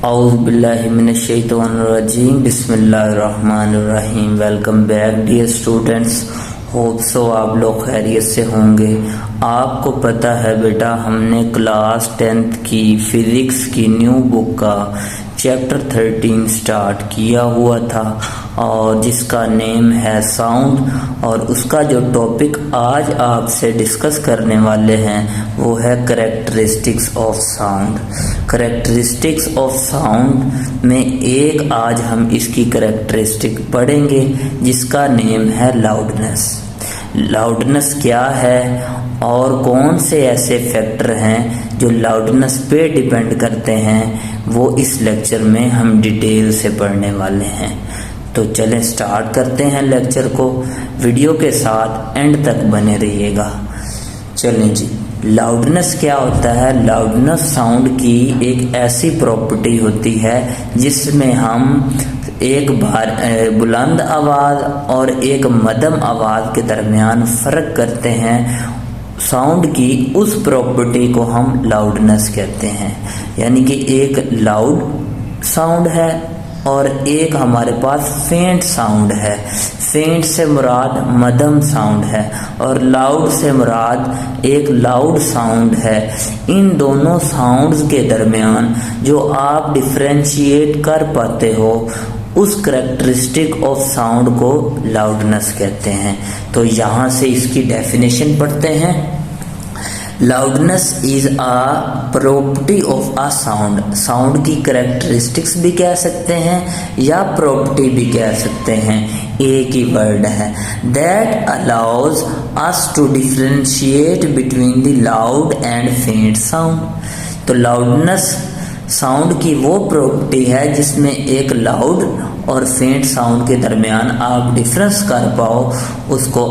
औज़ुबिल्लाहिमिनश्शैतानिर्रजीम बिस्मिल्लाहिर्रहमानिर्रहीम। Welcome back dear students, hope so आप लोग खैरियत से होंगे। आपको पता है बेटा, हमने क्लास 10th की फिज़िक्स की न्यू बुक का चैप्टर 13 स्टार्ट किया हुआ था और जिसका नेम है साउंड, और उसका जो टॉपिक आज आपसे डिस्कस करने वाले हैं वो है characteristics of sound. Characteristics of sound में एक आज हम इसकी करेक्टरिस्टिक पढ़ेंगे जिसका नेम है लाउडनेस। लाउडनेस क्या है और कौन से ऐसे फैक्टर हैं जो लाउडनेस पे डिपेंड करते हैं, वो इस लेक्चर में हम डिटेल से पढ़ने वाले हैं। तो चलें स्टार्ट करते हैं लेक्चर को। वीडियो के साथ एंड तक बने रहिएगा। चलें जी, लाउडनेस क्या होता है? लाउडनेस साउंड की एक ऐसी प्रॉपर्टी होती है जिसमें हम एक बुलंद आवाज़ और एक मध्यम आवाज़ के दरमियान फ़र्क करते हैं। साउंड की उस प्रॉपर्टी को हम लाउडनेस कहते हैं। यानी कि एक लाउड साउंड है और एक हमारे पास फेंट साउंड है। फेंट से मुराद मध्यम साउंड है और लाउड से मुराद एक लाउड साउंड है। इन दोनों साउंड्स के दरमियान जो आप डिफरेंशिएट कर पाते हो उस करेक्टरिस्टिक ऑफ साउंड को लाउडनेस कहते हैं। तो यहाँ से इसकी डेफिनेशन पढ़ते हैं। Loudness is a property of a sound. Sound की करेक्टरिस्टिक्स भी कह सकते हैं या प्रॉपर्टी भी कह सकते हैं, एक ही वर्ड है। That allows us to differentiate between the loud and faint sound. तो लाउडनेस साउंड की वो प्रॉपर्टी है जिसमें एक लाउड और फेंट साउंड के दरमियान आप डिफरेंस कर पाओ, उसको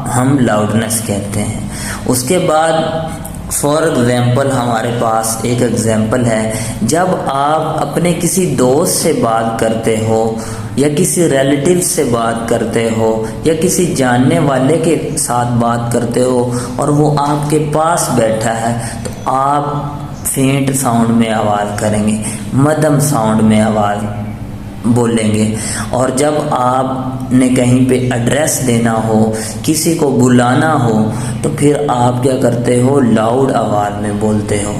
हम लाउडनेस कहते हैं। उसके बाद फॉर एग्जाम्पल हमारे पास एक एग्जाम्पल है, जब आप अपने किसी दोस्त से बात करते हो या किसी रिलेटिव से बात करते हो या किसी जानने वाले के साथ बात करते हो और वो आपके पास बैठा है, तो आप फेंट साउंड में आवाज़ करेंगे, मध्यम साउंड में आवाज़ बोलेंगे। और जब आपने कहीं पे एड्रेस देना हो, किसी को बुलाना हो, तो फिर आप क्या करते हो? लाउड आवाज़ में बोलते हो।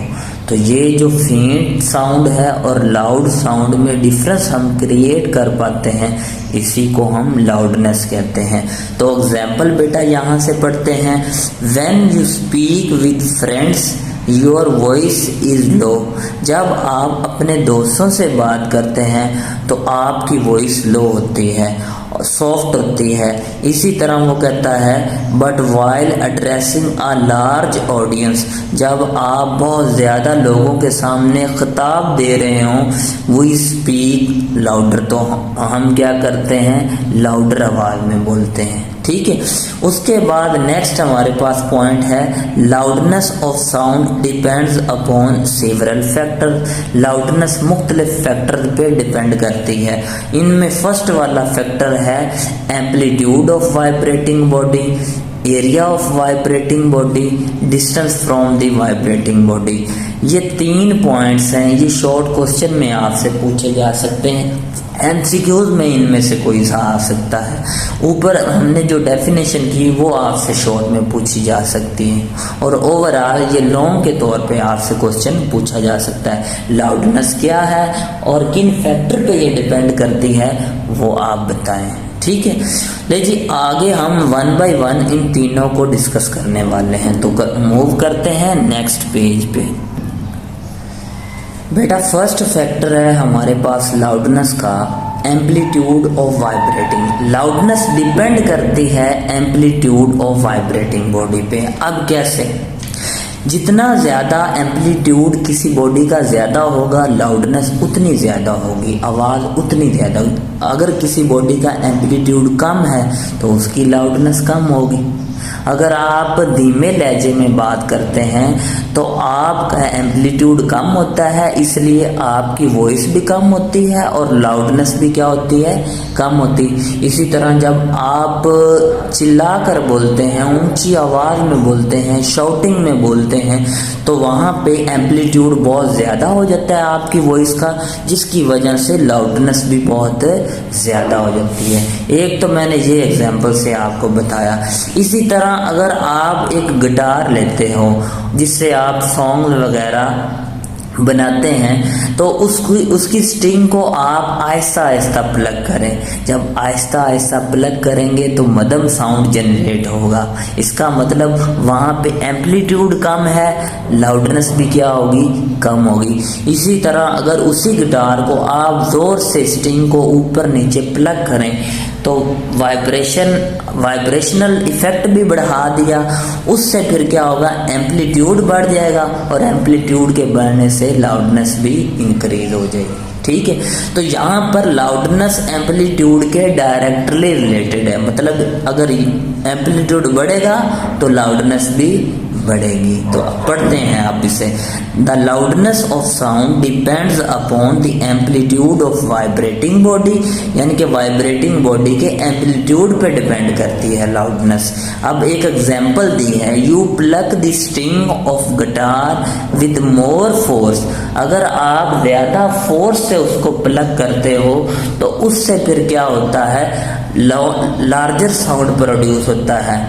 तो ये जो फेंट साउंड है और लाउड साउंड में डिफरेंस हम क्रिएट कर पाते हैं, इसी को हम लाउडनेस कहते हैं। तो एग्जाम्पल बेटा यहाँ से पढ़ते हैं। When you speak with friends your voice is low. जब आप अपने दोस्तों से बात करते हैं तो आपकी वॉइस लो होती है और सॉफ्ट होती है। इसी तरह वो कहता है but while addressing a large audience. जब आप बहुत ज़्यादा लोगों के सामने खिताब दे रहे हों, वी स्पीक लाउडर। तो हम क्या करते हैं? लाउडर आवाज़ में बोलते हैं। ठीक है। उसके बाद नेक्स्ट हमारे पास पॉइंट है loudness of sound depends upon several factor. Loudness मुख्तलिफ फैक्टर पे डिपेंड करती है। इनमें फर्स्ट वाला फैक्टर है amplitude of vibrating body, area of vibrating body, distance from the vibrating body. ये 3 पॉइंट्स हैं। ये शॉर्ट क्वेश्चन में आपसे पूछे जा सकते हैं, एमसीक्यूज में इनमें से कोई सा आ सकता है। ऊपर हमने जो डेफिनेशन की वो आपसे शॉर्ट में पूछी जा सकती है और ओवरऑल ये लॉन्ग के तौर पे आपसे क्वेश्चन पूछा जा सकता है। लाउडनेस क्या है और किन फैक्टर पे ये डिपेंड करती है वो आप बताएं। ठीक है। ले जी, आगे हम 1 बाय 1 इन तीनों को डिस्कस करने वाले हैं। तो मूव करते हैं नेक्स्ट पेज पे। बेटा फर्स्ट फैक्टर है हमारे पास लाउडनेस का amplitude of vibrating. Loudness depend करती है एम्पलीट्यूड ऑफ वाइब्रेटिंग बॉडी पे। अब कैसे? जितना ज़्यादा एम्पलीट्यूड किसी बॉडी का ज़्यादा होगा, लाउडनेस उतनी ज़्यादा होगी, आवाज़ उतनी ज़्यादा होगी। अगर किसी बॉडी का एम्पलीट्यूड कम है तो उसकी लाउडनेस कम होगी। अगर आप धीमे लहजे में बात करते हैं तो आपका एम्पलीट्यूड कम होता है, इसलिए आपकी वॉइस भी कम होती है और लाउडनेस भी क्या होती है, कम होती। इसी तरह जब आप चिल्लाकर बोलते हैं, ऊंची आवाज में बोलते हैं, शाउटिंग में बोलते हैं, तो वहां पे एम्पलीट्यूड बहुत ज्यादा हो जाता है आपकी वॉइस का, जिसकी वजह से लाउडनेस भी बहुत ज्यादा हो जाती है। एक तो मैंने ये एग्जांपल से आपको बताया। इसी तरह अगर आप एक गिटार लेते हो जिससे आप सॉन्ग वगैरह बनाते हैं, तो उसकी स्ट्रिंग को आप आहिस्ता आहिस्ता प्लग करें। जब आहिस्ता आहिस्ता प्लग करेंगे तो मध्यम साउंड जनरेट होगा। इसका मतलब वहाँ पे एम्पलीट्यूड कम है, लाउडनेस भी क्या होगी, कम होगी। इसी तरह अगर उसी गिटार को आप जोर से स्ट्रिंग को ऊपर नीचे प्लग करें तो वाइब्रेशनल इफेक्ट भी बढ़ा दिया, उससे फिर क्या होगा, एम्पलीट्यूड बढ़ जाएगा और एम्पलीट्यूड के बढ़ने से लाउडनेस भी इंक्रीज हो जाएगी। ठीक है, तो यहाँ पर लाउडनेस एम्पलीट्यूड के डायरेक्टली रिलेटेड है। मतलब अगर एम्पलीट्यूड बढ़ेगा तो लाउडनेस भी बढ़ेगी। तो पढ़ते हैं आप इसे। The loudness of sound depends upon the amplitude of vibrating body, यानी कि वाइब्रेटिंग बॉडी के एम्पलीट्यूड पे डिपेंड करती है लाउडनेस। अब एक एग्जांपल दी है, you plug the string of guitar with more force. अगर आप ज्यादा फोर्स से उसको प्लग करते हो तो उससे फिर क्या होता है, लार्जर साउंड प्रोड्यूस होता है।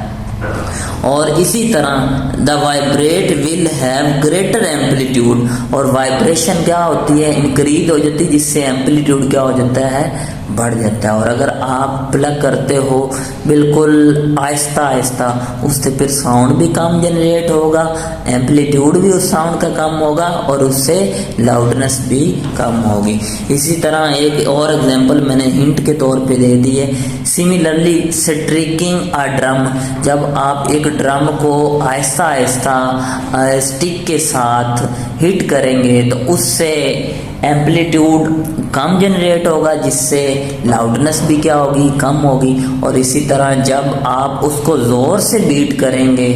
और इसी तरह the vibrate will have greater amplitude, और वाइब्रेशन क्या होती है, इंक्रीज हो जाती है, जिससे एम्पलीट्यूड क्या हो जाता है, बढ़ जाता है। और अगर आप प्लग करते हो बिल्कुल आहिस्ता आहिस्ता, उससे फिर साउंड भी कम जनरेट होगा, एम्पलीट्यूड भी उस साउंड का कम होगा और उससे लाउडनेस भी कम होगी। इसी तरह एक और एग्जांपल मैंने हिंट के तौर पे दे दी है। सिमिलरली स्ट्रिकिंग अ ड्रम, जब आप एक ड्रम को आहिस्ता आहिस्ता स्टिक के साथ हिट करेंगे तो उससे एम्पलीट्यूड कम जनरेट होगा, जिससे लाउडनेस भी क्या होगी, कम होगी। और इसी तरह जब आप उसको जोर से बीट करेंगे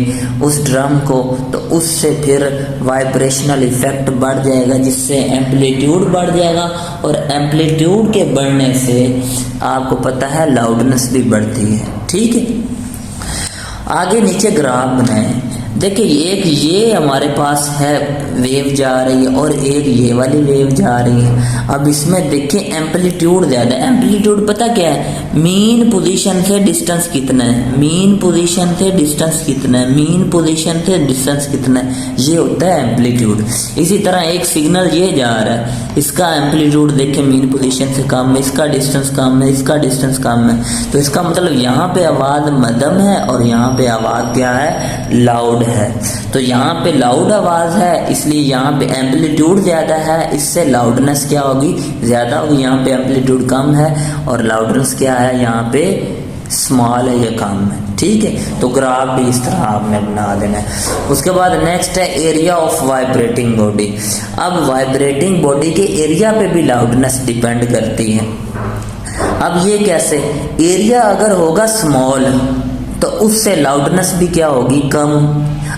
उस ड्रम को, तो उससे फिर वाइब्रेशनल इफेक्ट बढ़ जाएगा, जिससे एम्पलीट्यूड बढ़ जाएगा और एम्पलीट्यूड के बढ़ने से आपको पता है लाउडनेस भी बढ़ती है। ठीक है, आगे नीचे ग्राफ बनाएं। देखिए एक ये हमारे पास है वेव जा रही है और एक ये वाली वेव जा रही है। अब इसमें देखिए एम्पलीट्यूड ज्यादा है। एम्पलीट्यूड पता क्या है, मीन पोजीशन से डिस्टेंस कितना है, मीन पोजीशन से डिस्टेंस कितना है, मीन पोजीशन से डिस्टेंस कितना है, ये होता है एम्पलीट्यूड। इसी तरह एक सिग्नल ये जा रहा है, इसका एम्पलीट्यूड देखिए मीन पोजीशन से कम है, इसका डिस्टेंस कम है, इसका डिस्टेंस कम है। तो इसका मतलब यहाँ पे आवाज मध्यम है और यहाँ पे आवाज क्या है, लाउड है। तो यहाँ पे लाउड आवाज है, इसलिए यहाँ पे एम्पलीट्यूड ज्यादा है, इससे लाउडनेस क्या होगी, ज्यादा होगी। यहाँ पे एम्पलीट्यूड कम है और लाउडनेस क्या है, यहाँ पे स्मॉल है या कम है। ठीक है, तो ग्राफ भी इस तरह आपने बना देना है। उसके बाद नेक्स्ट है एरिया ऑफ वाइब्रेटिंग बॉडी। अब वाइब्रेटिंग बॉडी के एरिया पे भी लाउडनेस डिपेंड करती है। अब ये कैसे, एरिया अगर होगा स्मॉल तो उससे लाउडनेस भी क्या होगी, कम।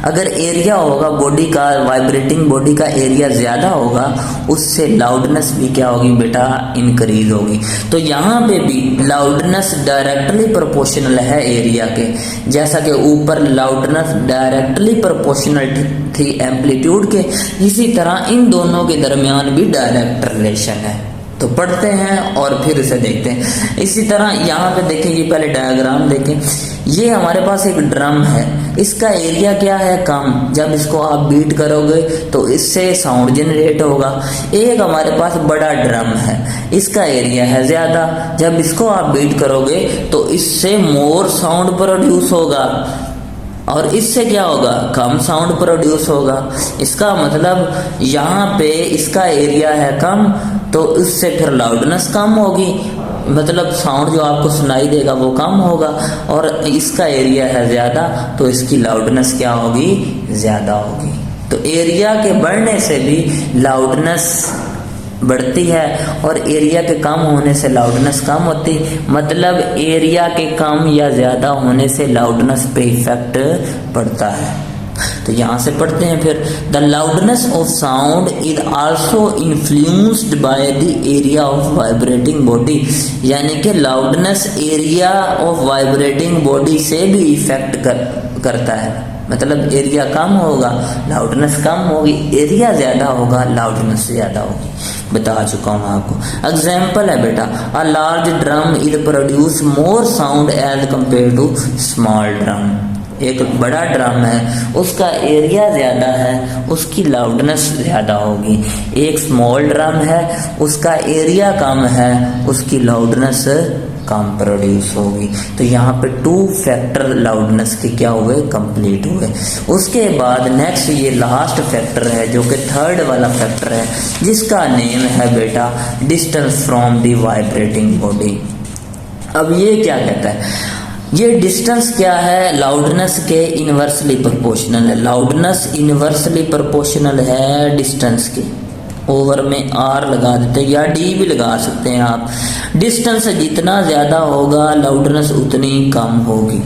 अगर एरिया होगा बॉडी का, वाइब्रेटिंग बॉडी का एरिया ज्यादा होगा, उससे लाउडनेस भी क्या होगी बेटा, इंक्रीज होगी। तो यहाँ पे भी लाउडनेस डायरेक्टली प्रोपोर्शनल है एरिया के, जैसा कि ऊपर लाउडनेस डायरेक्टली प्रोपोर्शनल थी एम्पलीट्यूड के, इसी तरह इन दोनों के दरमियान भी डायरेक्ट रिलेशन है। तो पढ़ते हैं और फिर इसे देखते हैं। इसी तरह यहाँ पे देखें, ये पहले डायग्राम देखें। ये हमारे पास एक ड्रम है, इसका एरिया क्या है, कम। जब इसको आप बीट करोगे तो इससे साउंड जनरेट होगा। एक हमारे पास बड़ा ड्रम है, इसका एरिया है ज्यादा, जब इसको आप बीट करोगे तो इससे मोर साउंड प्रोड्यूस होगा और इससे क्या होगा, कम साउंड प्रोड्यूस होगा। इसका मतलब यहाँ पे इसका एरिया है कम, तो इससे फिर लाउडनेस कम होगी, मतलब साउंड जो आपको सुनाई देगा वो कम होगा। और इसका एरिया है ज्यादा, तो इसकी लाउडनेस क्या होगी, ज्यादा होगी। तो एरिया के बढ़ने से भी लाउडनेस बढ़ती है और एरिया के कम होने से लाउडनेस कम होती, मतलब एरिया के कम या ज़्यादा होने से लाउडनेस पे इफेक्ट पड़ता है। तो यहाँ से पढ़ते हैं फिर, the loudness of sound is also influenced by the area of vibrating body, यानी कि loudness area of vibrating body से भी इफेक्ट करता है। मतलब एरिया कम होगा लाउडनेस कम होगी, एरिया ज़्यादा होगा लाउडनेस ज़्यादा होगी। बता चुका हूँ आपको। एग्जाम्पल है बेटा, a large drum is produce more sound as compare to small drum. एक बड़ा ड्रम है उसका एरिया ज़्यादा है, उसकी लाउडनेस ज़्यादा होगी। एक स्मॉल ड्रम है उसका एरिया कम है, उसकी लाउडनेस कम प्रोड्यूस होगी। तो यहाँ पे 2 फैक्टर लाउडनेस के क्या हुए, कंप्लीट हुए। उसके बाद नेक्स्ट ये लास्ट फैक्टर है जो कि थर्ड वाला फैक्टर है, जिसका नेम है बेटा distance from the vibrating body. अब ये क्या कहता है, ये डिस्टेंस क्या है, लाउडनेस के इनवर्सली प्रोपोर्शनल है। लाउडनेस इनवर्सली प्रोपोर्शनल है डिस्टेंस के, ओवर में आर लगा देते हैं या डी भी लगा सकते हैं आप। डिस्टेंस जितना ज़्यादा होगा लाउडनेस उतनी कम होगी,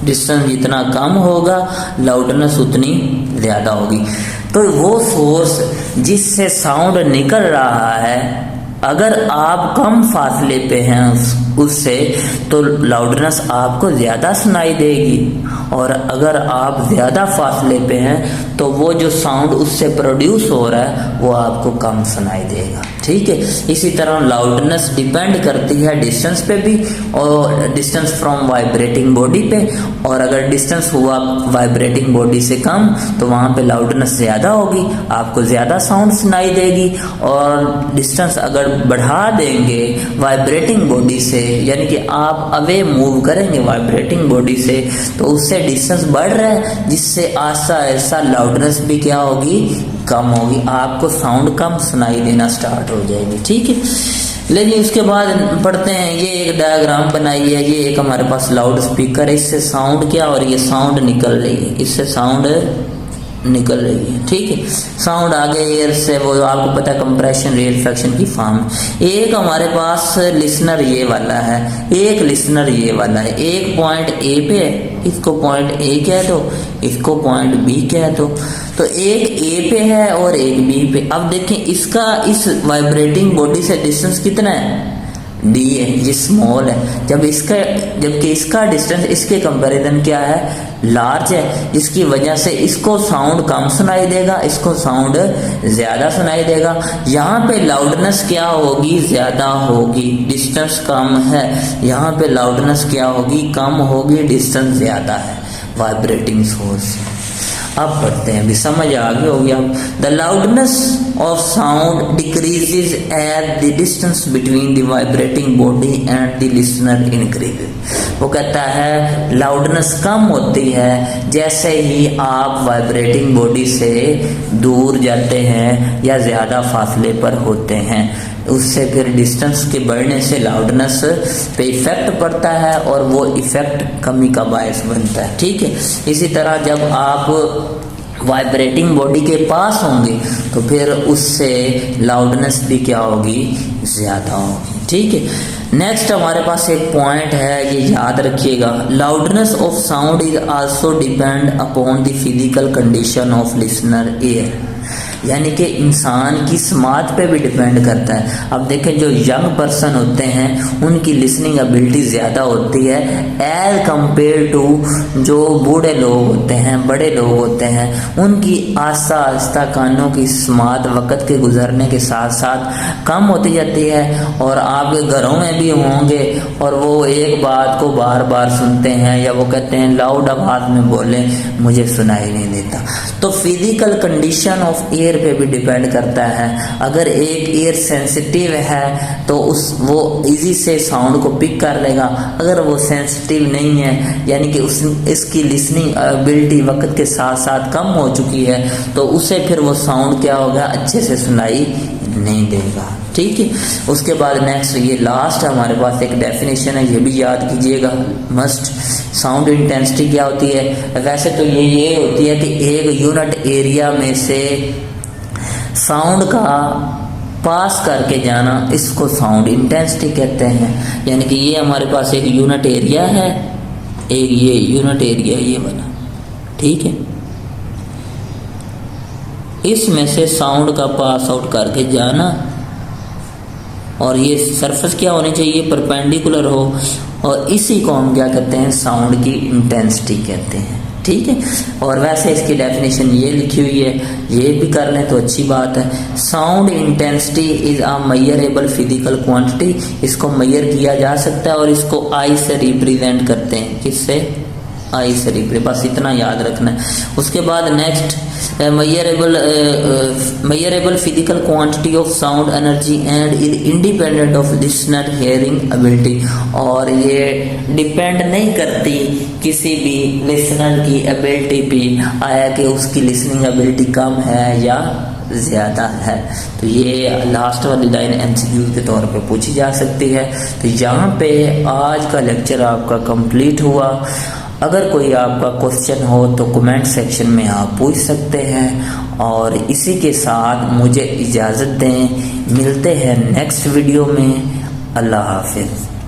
डिस्टेंस जितना कम होगा लाउडनेस उतनी ज़्यादा होगी। तो वो सोर्स जिससे साउंड निकल रहा है, अगर आप कम फासले पे हैं उससे तो लाउडनेस आपको ज़्यादा सुनाई देगी, और अगर आप ज़्यादा फासले पे हैं तो वो जो साउंड उससे प्रोड्यूस हो रहा है वो आपको कम सुनाई देगा। ठीक है, इसी तरह लाउडनेस डिपेंड करती है डिस्टेंस पे भी, और डिस्टेंस फ्रॉम वाइब्रेटिंग बॉडी पे। और अगर डिस्टेंस हुआ वाइब्रेटिंग बॉडी से कम तो वहाँ पे लाउडनेस ज़्यादा होगी, आपको ज़्यादा साउंड सुनाई देगी। और डिस्टेंस अगर बढ़ा देंगे वाइब्रेटिंग बॉडी से, यानी कि आप अवे मूव करेंगे वाइब्रेटिंग बॉडी से, तो उससे डिस्टेंस बढ़ रहा है, जिससे आहिस्ता आहिस्ता लाउडनेस भी क्या होगी, कम होगी, आपको साउंड कम सुनाई देना स्टार्ट हो जाएगी। ठीक है, लेकिन उसके बाद पढ़ते हैं, ये एक डायग्राम बनाई है, ये एक हमारे पास लाउड स्पीकर है, इससे साउंड क्या हो रही है, साउंड निकल रही है, इससे साउंड निकल रही है। ठीक है, साउंड आगे एयर से, वो आपको पता है कंप्रेशन रेफ्लेक्शन की फॉर्म। एक हमारे पास लिसनर ये वाला है, एक लिसनर ये वाला है, एक पॉइंट ए पे है, इसको पॉइंट ए कह दो, इसको पॉइंट बी कह दो। तो एक ए पे है और एक बी पे। अब देखें इसका इस वाइब्रेटिंग बॉडी से डिस्टेंस कितना है, डी है, ये स्मॉल है, जबकि इसका डिस्टेंस इसके कंपैरिजन क्या है, लार्ज है, जिसकी वजह से इसको साउंड कम सुनाई देगा, इसको साउंड ज़्यादा सुनाई देगा। यहाँ पे लाउडनेस क्या होगी, ज़्यादा होगी, डिस्टेंस कम है, यहाँ पे लाउडनेस क्या होगी, कम होगी, डिस्टेंस ज़्यादा है वाइब्रेटिंग सोर्स। अब पढ़ते हैं, भी समझ आ गई होगी आप। The loudness of sound decreases as the distance between the vibrating body and the listener increases. वो कहता है लाउडनेस कम होती है जैसे ही आप वाइब्रेटिंग बॉडी से दूर जाते हैं या ज़्यादा फासले पर होते हैं, उससे फिर डिस्टेंस के बढ़ने से लाउडनेस पे इफेक्ट पड़ता है और वो इफेक्ट कमी का बायस बनता है। ठीक है, इसी तरह जब आप वाइब्रेटिंग बॉडी के पास होंगे तो फिर उससे लाउडनेस भी क्या होगी, ज़्यादा होगी। ठीक है, नेक्स्ट हमारे पास एक पॉइंट है, ये याद रखिएगा, loudness of sound is also depend upon the physical condition of listener year, यानी कि इंसान की समात पे भी डिपेंड करता है। अब देखें जो यंग पर्सन होते हैं उनकी लिसनिंग एबिलिटी ज़्यादा होती है एज कंपेयर टू जो बूढ़े लोग होते हैं, बड़े लोग होते हैं, उनकी आस्ता आस्ता कानों की समात वक़्त के गुजरने के साथ साथ कम होती जाती है। और आपके घरों में भी होंगे और वो एक बात को बार बार सुनते हैं, या वो कहते हैं लाउड आवाज़ में बोलें, मुझे सुनाई नहीं देता। तो फिजिकल कंडीशन ऑफ ईयर पे भी डिपेंड करता है। अगर एक ईयर सेंसिटिव है तो वो इजी से साउंड को पिक कर लेगा, अगर वो सेंसिटिव नहीं है यानी कि इसकी लिसनिंग एबिलिटी वक्त के साथ साथ कम हो चुकी है तो उसे फिर वो साउंड क्या होगा, अच्छे से सुनाई नहीं देगा। ठीक है, उसके बाद नेक्स्ट ये लास्ट हमारे पास एक डेफिनेशन है, ये भी याद कीजिएगा मस्ट। साउंड इंटेंसिटी क्या होती है, वैसे तो ये होती है कि एक यूनिट एरिया में से साउंड का पास करके जाना, इसको साउंड इंटेंसिटी कहते हैं। यानी कि ये हमारे पास एक यूनिट एरिया है, एक ये यूनिट एरिया ये वाला, ठीक है। इसमें से साउंड का पास आउट करके जाना, और ये सरफेस क्या होनी चाहिए, परपेंडिकुलर हो, और इसी को हम क्या कहते हैं, साउंड की इंटेंसिटी कहते हैं, ठीक है। और वैसे इसकी डेफिनेशन ये लिखी हुई है, ये भी कर लें तो अच्छी बात है। Sound intensity is a measurable physical quantity, इसको मेजर किया जा सकता है और इसको आई से रिप्रेजेंट करते हैं, किससे, आई से रिप्रेजेंट, बस इतना याद रखना है। उसके बाद next measurable physical quantity of sound energy and is independent of listener hearing ability, और ये डिपेंड नहीं करती किसी भी लिसनर की एबिलिटी पे, आया कि उसकी लिसनिंग एबिलिटी कम है या ज़्यादा है। तो ये लास्ट वाली लाइन एमसीक्यू के तौर पे पूछी जा सकती है। तो यहाँ पे आज का लेक्चर आपका कंप्लीट हुआ। अगर कोई आपका क्वेश्चन हो तो कमेंट सेक्शन में आप पूछ सकते हैं, और इसी के साथ मुझे इजाज़त दें, मिलते हैं नेक्स्ट वीडियो में। अल्लाह हाफिज़।